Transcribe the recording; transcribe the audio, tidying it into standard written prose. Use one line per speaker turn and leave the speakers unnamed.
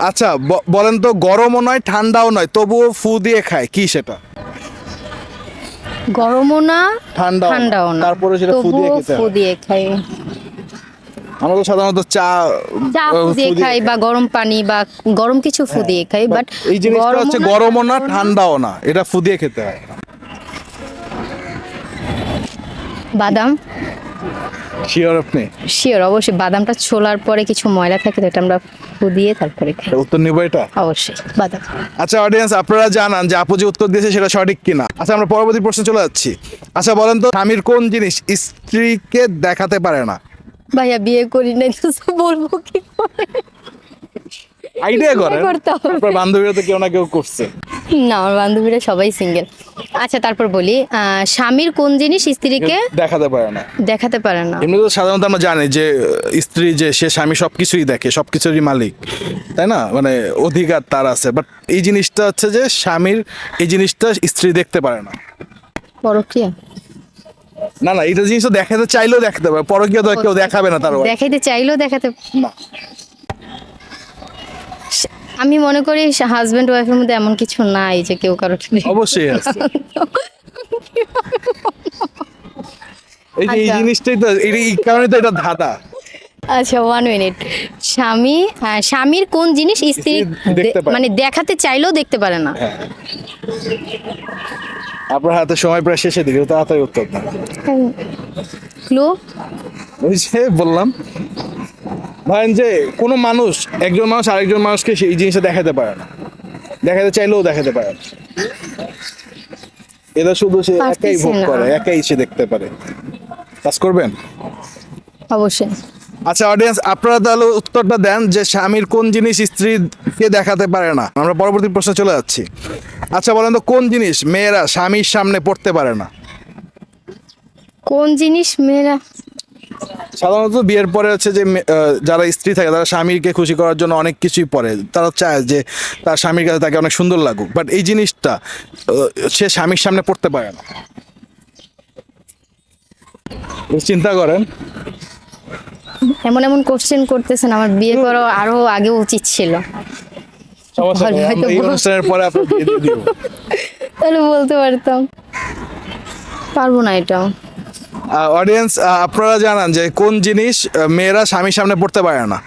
আচ্ছা বলেন তো, গরমও নয় ঠান্ডাও নয় তবুও ফু দিয়ে খায়, কি সেটা?
গরমও না
ঠান্ডাও না,
ঠান্ডাও না,
তারপরে সেটা ফু দিয়ে
তবুও
খেতে
ফু
হয়।
দিয়ে খাই।
আমরা তো সাধারণত চা
চা ফু দিয়ে খাই বা গরম পানি বা গরম কিছু ফু দিয়ে খাই, বাট
এই জিনিসটা হচ্ছে গরমও না ঠান্ডাও না, এটা ফু দিয়ে খেতে হয়।
বাদাম।
শিওর আপনি?
শিওর, অবশ্যই। বাদামটা ছোলার পরে কিছু ময়লা থাকে, তো এটা আমরা ফু দিয়ে তারপরে খাই।
উত্তর নিব এটা?
অবশ্যই বাদাম।
আচ্ছা অডিয়েন্স, আপনারা জানান যে আপু যে উত্তর দিয়েছে সেটা সঠিক কিনা। আচ্ছা আমরা পরবর্তী প্রশ্নে চলে যাচ্ছি। আচ্ছা বলেন তো, স্বামীর কোন জিনিস স্ত্রীকে দেখাতে পারে না?
ভাইয়া বিয়ে করি নাই তো বলবো কি করে?
আইডিয়া করেন,
করতে হবে।
আপনার বান্ধবীরা তো কেউ না কেউ করছে।
না, আমার বান্ধবীরা সবাই সিঙ্গেল। আচ্ছা তারপর বলি, স্বামীর কোন জিনিস স্ত্রীকে
দেখাতে পারে না।
দেখাতে পারে না?
এমনি তো সাধারণত আমরা জানি যে স্ত্রী যে সে স্বামী সবকিছুই দেখে, সবকিছুরই মালিক, তাই না? মানে অধিকার তার আছে, বাট এই জিনিসটা হচ্ছে যে স্বামীর এই জিনিসটা স্ত্রী দেখতে পারে না।
পরকীয়া?
না না, এটা জিনিস তো দেখাতে চাইলেও দেখাতে পারে, পরকীয়া তো কেউ দেখাবে না তার wife।
দেখাইতে চাইলেও দেখাতে।
না।
আমি মনে করি হাজবেন্ড ওয়াইফের মধ্যে এমন কিছু নাই যে কেউ কারো
অবশ্যই আছে। এই যে এই
আচ্ছা।
জিনিসটাই তো, এই কারণে তো এটা ধাঁধা।
আচ্ছা 1 মিনিট। স্বামীর কোন জিনিস স্ত্রী
দেখতে পায় না।
মানে দেখাতে চাইলেও দেখতে পারে না?
আপনার হাতে সময় প্রায় শেষের দিকে, তাড়াতাড়ি উত্তর দেন।
ক্লু?
ওই যে বললাম, ধরেন যে কোনো মানুষ, একজন মানুষ আরেকজন মানুষকে সেই জিনিসটা দেখাতে পারে না, দেখাতে চাইলেও দেখাতে পারে না। এটা শুধু সে একাই
পারতেছি
ভোগ
না।
করে, একাই সে দেখতে পারে। কাজ করবেন?
অবশ্যই।
আচ্ছা অডিয়েন্স, আপনারা তাহলে উত্তরটা দেন যে স্বামীর কোন জিনিস স্ত্রীকে দেখাতে পারে না। আমরা পরবর্তী প্রশ্নে চলে যাচ্ছি। আচ্ছা বলেন তো, কোন জিনিস মেয়েরা স্বামীর সামনে পড়তে পারে না?
কোন জিনিস মেয়েরা?
সাধারণত বিয়ের পরে হচ্ছে যে যারা স্ত্রী থাকে তারা স্বামীকে খুশি করার জন্য অনেক কিছুই পরে, তারা চায় যে তার স্বামীর কাছে তাকে অনেক সুন্দর লাগুক, বাট এই জিনিসটা সে স্বামীর সামনে পড়তে পারে না। চিন্তা করেন।
এমন এমন কোশ্চেন করতেছেন, আমার বিয়ে করা আরো আগে উচিত ছিল।
সমস্যা নেই,
হয়তো
আমরা এই অনুষ্ঠানের পরে আপনার বিয়ে দিয়ে দিব।
তাহলে বলতে পারতাম। পারবো না এটা।
অডিয়েন্স, আপনারা জানান যে কোন জিনিস মেয়েরা স্বামীর সামনে পড়তে পারে না।